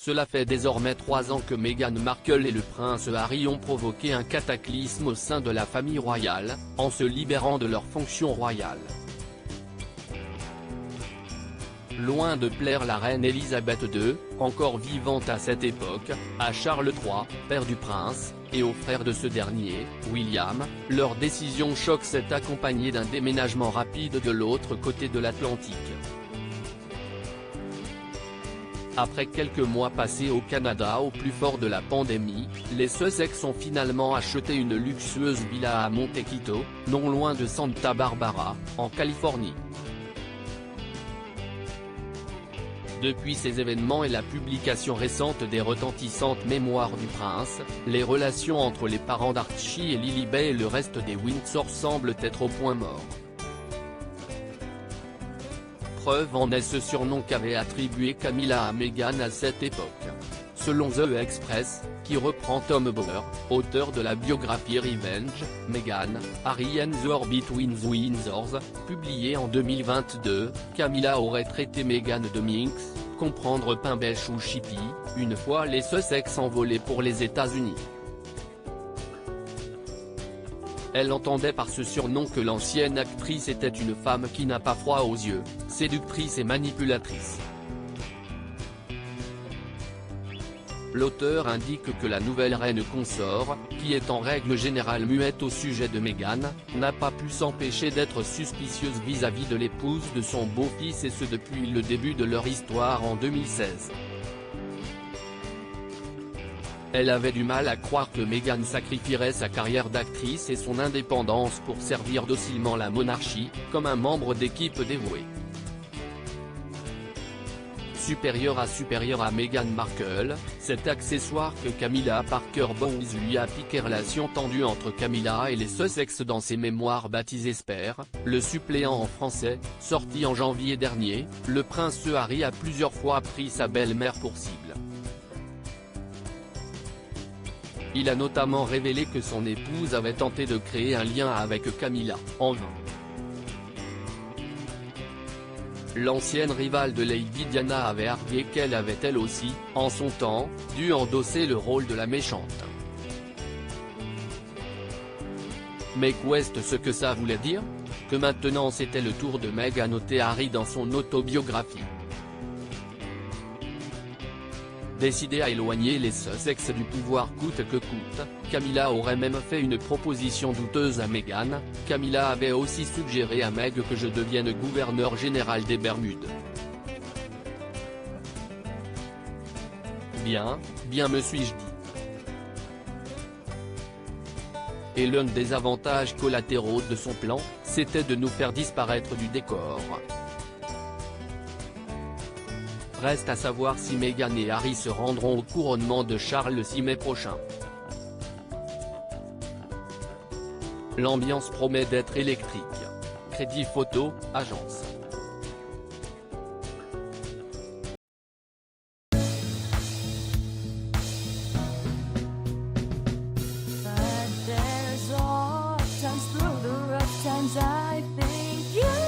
Cela fait désormais 3 ans que Meghan Markle et le prince Harry ont provoqué un cataclysme au sein de la famille royale, en se libérant de leurs fonctions royales. Loin de plaire la reine Elisabeth II, encore vivante à cette époque, à Charles III, père du prince, et au frère de ce dernier, William, leur décision choc s'est accompagnée d'un déménagement rapide de l'autre côté de l'Atlantique. Après quelques mois passés au Canada au plus fort de la pandémie, les Sussex ont finalement acheté une luxueuse villa à Montecito, non loin de Santa Barbara, en Californie. Depuis ces événements et la publication récente des retentissantes mémoires du prince, les relations entre les parents d'Archie et Lilibet et le reste des Windsor semblent être au point mort. Preuve en est ce surnom qu'avait attribué Camilla à Meghan à cette époque. Selon The Express, qui reprend Tom Bower, auteur de la biographie Revenge, Meghan, Harry and the War Between the Windsors, publiée en 2022, Camilla aurait traité Meghan de minx, comprendre pain bêche ou chippie, une fois les Sussex envolés pour les États-Unis. Elle entendait par ce surnom que l'ancienne actrice était une femme qui n'a pas froid aux yeux, séductrice et manipulatrice. L'auteur indique que la nouvelle reine consort, qui est en règle générale muette au sujet de Meghan, n'a pas pu s'empêcher d'être suspicieuse vis-à-vis de l'épouse de son beau-fils et ce depuis le début de leur histoire en 2016. Elle avait du mal à croire que Meghan sacrifierait sa carrière d'actrice et son indépendance pour servir docilement la monarchie, comme un membre d'équipe dévoué. Supérieur à Meghan Markle, cet accessoire que Camilla Parker Bowles lui a piqué. Relation tendue entre Camilla et les Sussex dans ses mémoires baptisées Spare, le suppléant en français, sorti en janvier dernier, le prince Harry a plusieurs fois pris sa belle-mère pour cible. Il a notamment révélé que son épouse avait tenté de créer un lien avec Camilla, en vain. L'ancienne rivale de Lady Diana avait argué qu'elle avait elle aussi, en son temps, dû endosser le rôle de la méchante. Mais qu'est-ce ce que ça voulait dire? Que maintenant c'était le tour de Meg a noté Harry dans son autobiographie. Décidée à éloigner les Sussex du pouvoir coûte que coûte, Camilla aurait même fait une proposition douteuse à Meghan. Camilla avait aussi suggéré à Meg que je devienne gouverneur général des Bermudes. Bien, me suis-je dit. Et l'un des avantages collatéraux de son plan, c'était de nous faire disparaître du décor. Reste à savoir si Meghan et Harry se rendront au couronnement de Charles le 6 mai prochain. L'ambiance promet d'être électrique. Crédit photo, agence. I think you